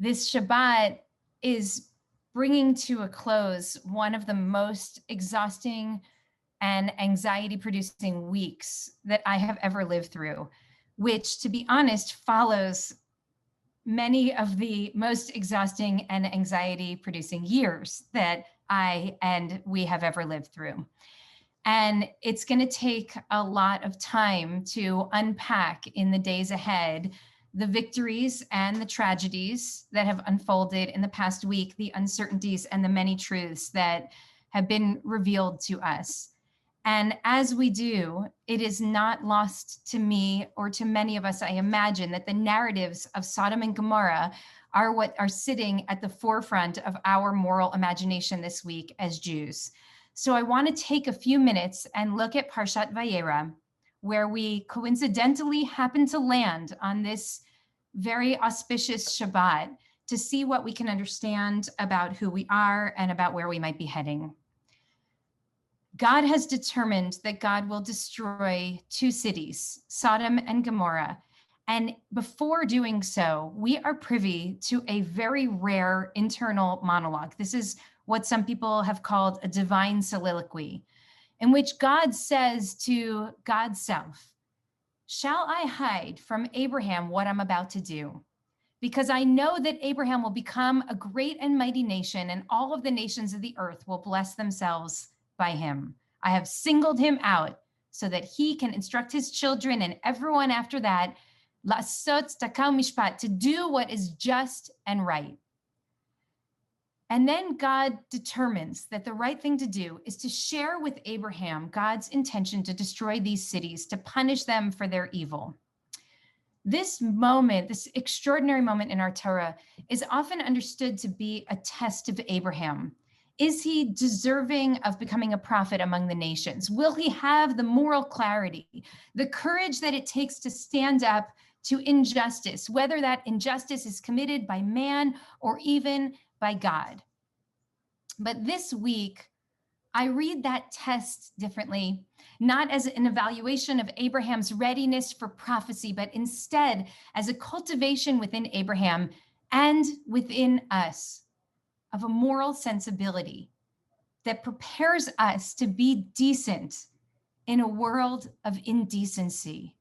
This Shabbat is bringing to a close one of the most exhausting and anxiety-producing weeks that I have ever lived through, which, to be honest, follows many of the most exhausting and anxiety-producing years that I and we have ever lived through. And it's going to take a lot of time to unpack in the days ahead the victories and the tragedies that have unfolded in the past week, the uncertainties and the many truths that have been revealed to us. And as we do, it is not lost to me or to many of us, I imagine, that the narratives of Sodom and Gomorrah are what are sitting at the forefront of our moral imagination this week as Jews. So I want to take a few minutes and look at Parshat Vayera, where we coincidentally happen to land on this very auspicious Shabbat, to see what we can understand about who we are and about where we might be heading. God has determined that God will destroy two cities, Sodom and Gomorrah. And before doing so, we are privy to a very rare internal monologue. This is what some people have called a divine soliloquy, in which God says to God's self, "Shall I hide from Abraham what I'm about to do? Because I know that Abraham will become a great and mighty nation, and all of the nations of the earth will bless themselves by him. I have singled him out so that he can instruct his children and everyone after that, la'asot takal mishpat, to do what is just and right." And then God determines that the right thing to do is to share with Abraham God's intention to destroy these cities, to punish them for their evil. This moment, this extraordinary moment in our Torah, is often understood to be a test of Abraham. Is he deserving of becoming a prophet among the nations? Will he have the moral clarity, the courage that it takes to stand up to injustice, whether that injustice is committed by man or even by God? But this week, I read that test differently, not as an evaluation of Abraham's readiness for prophecy, but instead as a cultivation within Abraham and within us of a moral sensibility that prepares us to be decent in a world of indecency,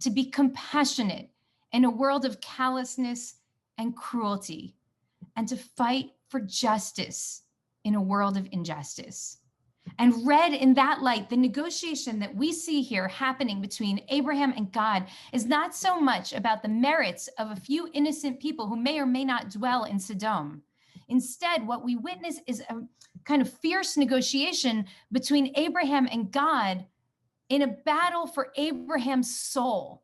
to be compassionate in a world of callousness and cruelty, and to fight for justice in a world of injustice. And read in that light, the negotiation that we see here happening between Abraham and God is not so much about the merits of a few innocent people who may or may not dwell in Sodom. Instead, what we witness is a kind of fierce negotiation between Abraham and God in a battle for Abraham's soul.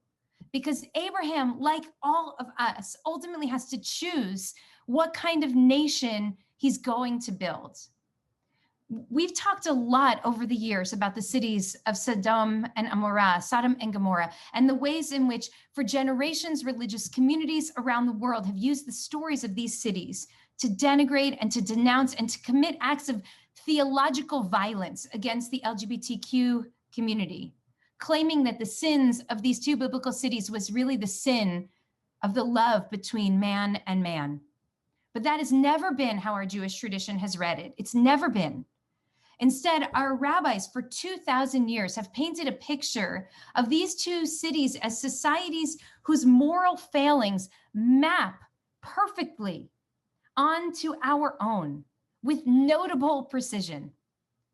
Because Abraham, like all of us, ultimately has to choose what kind of nation he's going to build. We've talked a lot over the years about the cities of Sodom and Gomorrah, and the ways in which, for generations, religious communities around the world have used the stories of these cities to denigrate and to denounce and to commit acts of theological violence against the LGBTQ community, claiming that the sins of these two biblical cities was really the sin of the love between man and man. But that has never been how our Jewish tradition has read it. It's never been. Instead, our rabbis for 2,000 years have painted a picture of these two cities as societies whose moral failings map perfectly onto our own with notable precision.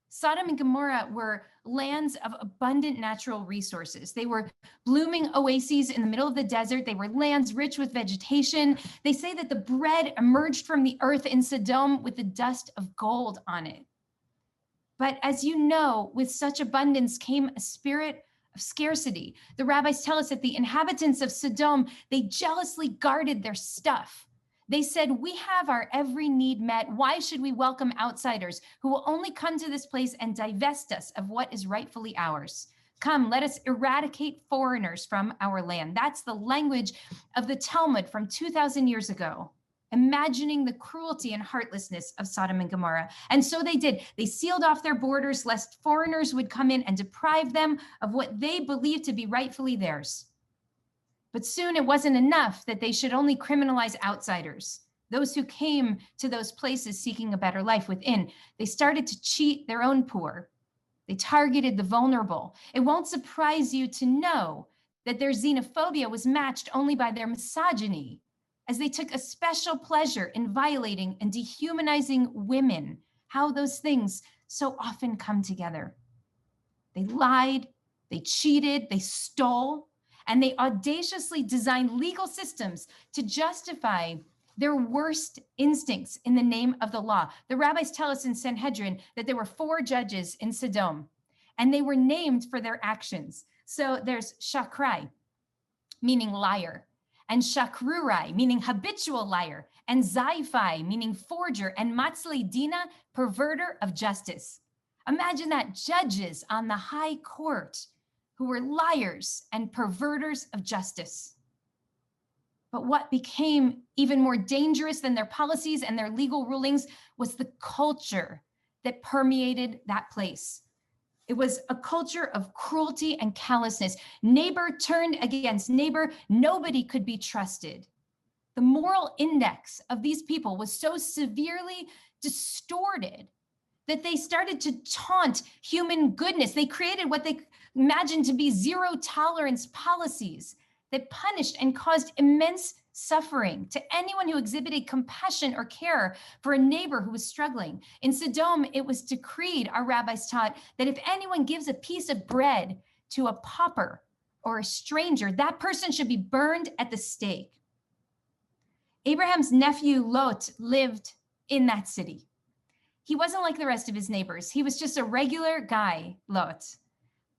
Sodom and Gomorrah were lands of abundant natural resources. They were blooming oases in the middle of the desert. They were lands rich with vegetation. They say that the bread emerged from the earth in Sodom with the dust of gold on it. But as you know, with such abundance came a spirit of scarcity. The rabbis tell us that the inhabitants of Sodom, they jealously guarded their stuff. They said, "We have our every need met. Why should we welcome outsiders who will only come to this place and divest us of what is rightfully ours? Come, let us eradicate foreigners from our land." That's the language of the Talmud from 2,000 years ago, imagining the cruelty and heartlessness of Sodom and Gomorrah. And so they did. They sealed off their borders lest foreigners would come in and deprive them of what they believed to be rightfully theirs. But soon it wasn't enough that they should only criminalize outsiders. those who came to those places seeking a better life within. They started to cheat their own poor. They targeted the vulnerable. It won't surprise you to know that their xenophobia was matched only by their misogyny, as they took a special pleasure in violating and dehumanizing women, how those things so often come together. They lied, they cheated, they stole, and they audaciously designed legal systems to justify their worst instincts in the name of the law. The rabbis tell us in Sanhedrin that there were 4 judges in Sodom, and they were named for their actions. So there's shakrai, meaning liar, and shakrurai, meaning habitual liar, and zaifai, meaning forger, and matzli dina, perverter of justice. Imagine that, judges on the high court who were liars and perverters of justice. But what became even more dangerous than their policies and their legal rulings was the culture that permeated that place. It was a culture of cruelty and callousness. Neighbor turned against neighbor. Nobody could be trusted. The moral index of these people was so severely distorted that they started to taunt human goodness. They created what they imagined to be zero tolerance policies that punished and caused immense suffering to anyone who exhibited compassion or care for a neighbor who was struggling. In Sodom, it was decreed, our rabbis taught, that if anyone gives a piece of bread to a pauper or a stranger, that person should be burned at the stake. Abraham's nephew Lot lived in that city. He wasn't like the rest of his neighbors. He was just a regular guy, Lot.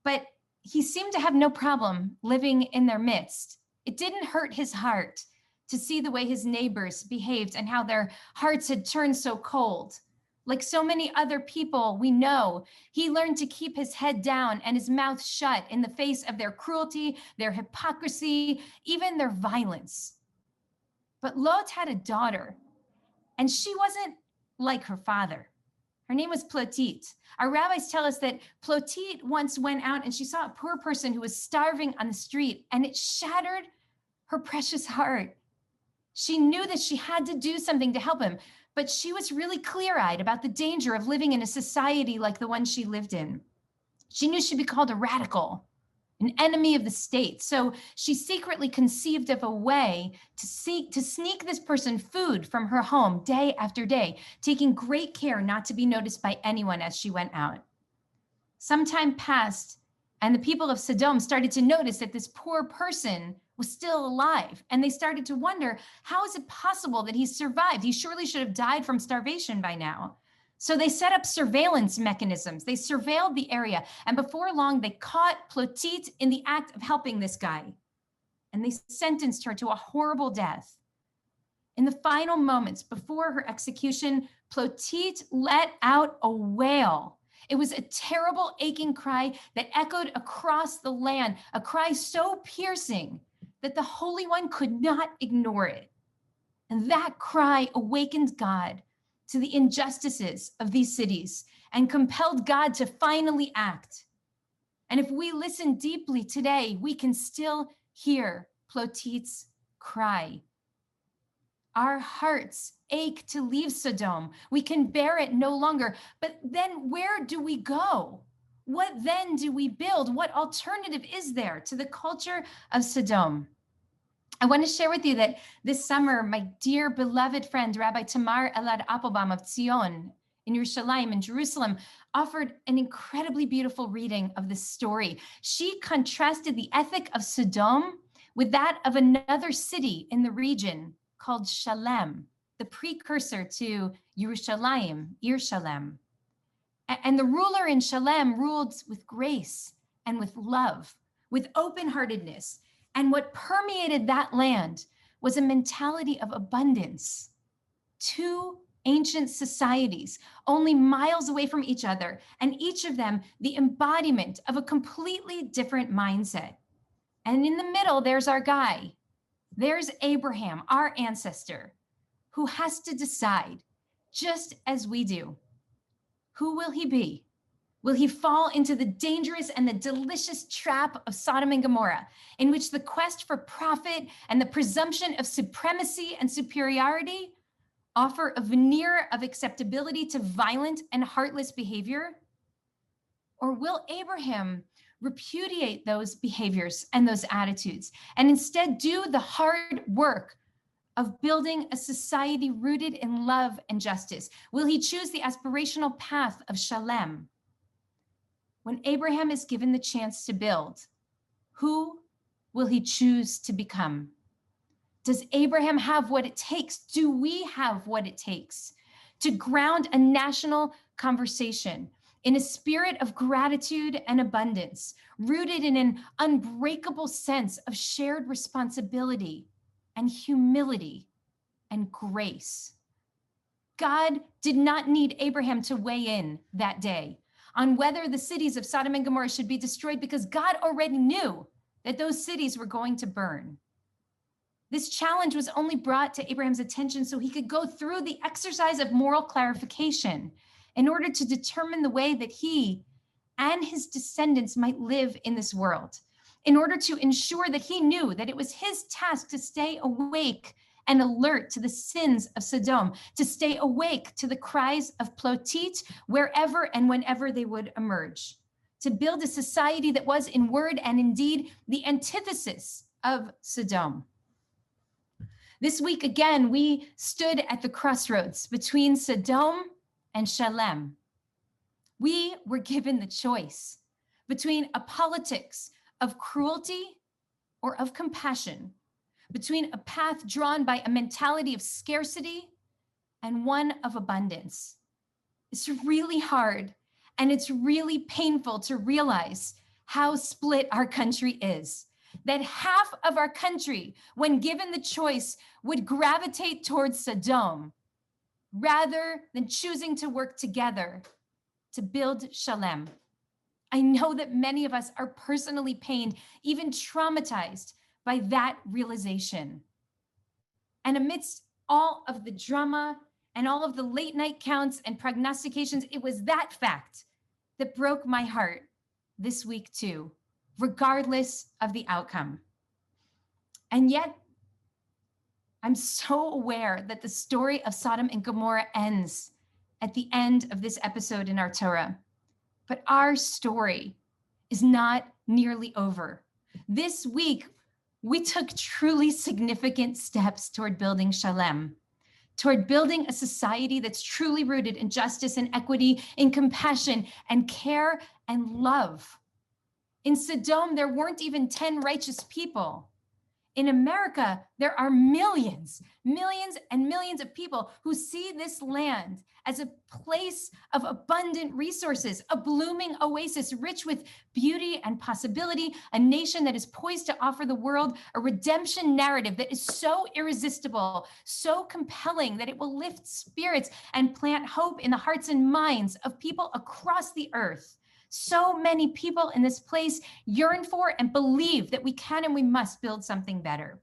But he seemed to have no problem living in their midst. It didn't hurt his heart to see the way his neighbors behaved and how their hearts had turned so cold. Like so many other people we know, he learned to keep his head down and his mouth shut in the face of their cruelty, their hypocrisy, even their violence. But Lot had a daughter, and she wasn't like her father. Her name was Plotit. Our rabbis tell us that Plotit once went out and she saw a poor person who was starving on the street, and it shattered her precious heart. She knew that she had to do something to help him, but she was really clear-eyed about the danger of living in a society like the one she lived in. She knew she'd be called a radical, an enemy of the state. So she secretly conceived of a way to sneak this person food from her home day after day, taking great care not to be noticed by anyone as she went out. Some time passed, and the people of Sodom started to notice that this poor person was still alive. And they started to wonder, how is it possible that he survived? He surely should have died from starvation by now. So they set up surveillance mechanisms. They surveilled the area. And before long, they caught Plotit in the act of helping this guy. And they sentenced her to a horrible death. In the final moments before her execution, Plotit let out a wail. It was a terrible, aching cry that echoed across the land, a cry so piercing that the Holy One could not ignore it. And that cry awakened God to the injustices of these cities and compelled God to finally act. And if we listen deeply today, we can still hear Plotit's cry. Our hearts ache to leave Sodom. We can bear it no longer. But then where do we go? What then do we build? What alternative is there to the culture of Sodom? I want to share with you that this summer, my dear beloved friend, Rabbi Tamar Elad Applebaum of Zion in Yerushalayim in Jerusalem, offered an incredibly beautiful reading of this story. She contrasted the ethic of Sodom with that of another city in the region called Shalem, the precursor to Yerushalayim, Shalem. And the ruler in Shalem ruled with grace and with love, with open-heartedness. And what permeated that land was a mentality of abundance. Two ancient societies, only miles away from each other, and each of them the embodiment of a completely different mindset. And in the middle, there's our guy. There's Abraham, our ancestor, who has to decide, just as we do, who will he be? Will he fall into the dangerous and the delicious trap of Sodom and Gomorrah, in which the quest for profit and the presumption of supremacy and superiority offer a veneer of acceptability to violent and heartless behavior? Or will Abraham repudiate those behaviors and those attitudes and instead do the hard work of building a society rooted in love and justice? Will he choose the aspirational path of Shalem? When Abraham is given the chance to build, who will he choose to become? Does Abraham have what it takes? Do we have what it takes to ground a national conversation in a spirit of gratitude and abundance, rooted in an unbreakable sense of shared responsibility and humility and grace? God did not need Abraham to weigh in that day on whether the cities of Sodom and Gomorrah should be destroyed, because God already knew that those cities were going to burn. This challenge was only brought to Abraham's attention so he could go through the exercise of moral clarification in order to determine the way that he and his descendants might live in this world, in order to ensure that he knew that it was his task to stay awake and alert to the sins of Sodom, to stay awake to the cries of Plotit wherever and whenever they would emerge, to build a society that was in word and in deed the antithesis of Sodom. This week, again, we stood at the crossroads between Sodom and Shalem. We were given the choice between a politics of cruelty or of compassion, between a path drawn by a mentality of scarcity and one of abundance. It's really hard and it's really painful to realize how split our country is. That half of our country, when given the choice, would gravitate towards Sodom rather than choosing to work together to build Shalem. I know that many of us are personally pained, even traumatized by that realization. And amidst all of the drama and all of the late night counts and prognostications, it was that fact that broke my heart this week too, regardless of the outcome. And yet, I'm so aware that the story of Sodom and Gomorrah ends at the end of this episode in our Torah. But our story is not nearly over. This week, we took truly significant steps toward building Shalem, toward building a society that's truly rooted in justice and equity, in compassion and care and love. In Sodom, there weren't even 10 righteous people. In America, there are millions, millions and millions of people who see this land as a place of abundant resources, a blooming oasis rich with beauty and possibility, a nation that is poised to offer the world a redemption narrative that is so irresistible, so compelling that it will lift spirits and plant hope in the hearts and minds of people across the earth. So many people in this place yearn for and believe that we can and we must build something better.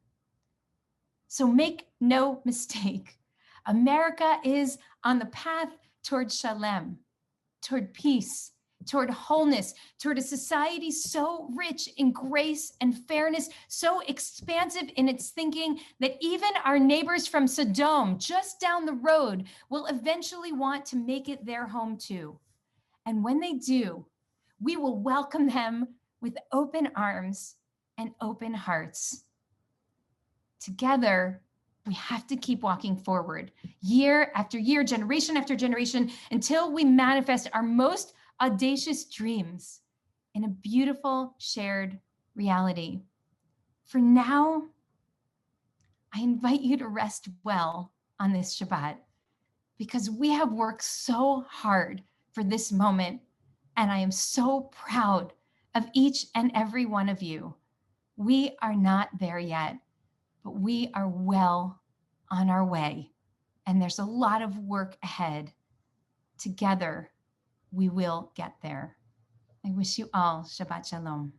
So make no mistake, America is on the path toward Shalem, toward peace, toward wholeness, toward a society so rich in grace and fairness, so expansive in its thinking that even our neighbors from Sodom, just down the road, will eventually want to make it their home too. And when they do, we will welcome them with open arms and open hearts. Together, we have to keep walking forward, year after year, generation after generation, until we manifest our most audacious dreams in a beautiful shared reality. For now, I invite you to rest well on this Shabbat, because we have worked so hard for this moment. And I am so proud of each and every one of you. We are not there yet, but we are well on our way. And there's a lot of work ahead. Together, we will get there. I wish you all Shabbat Shalom.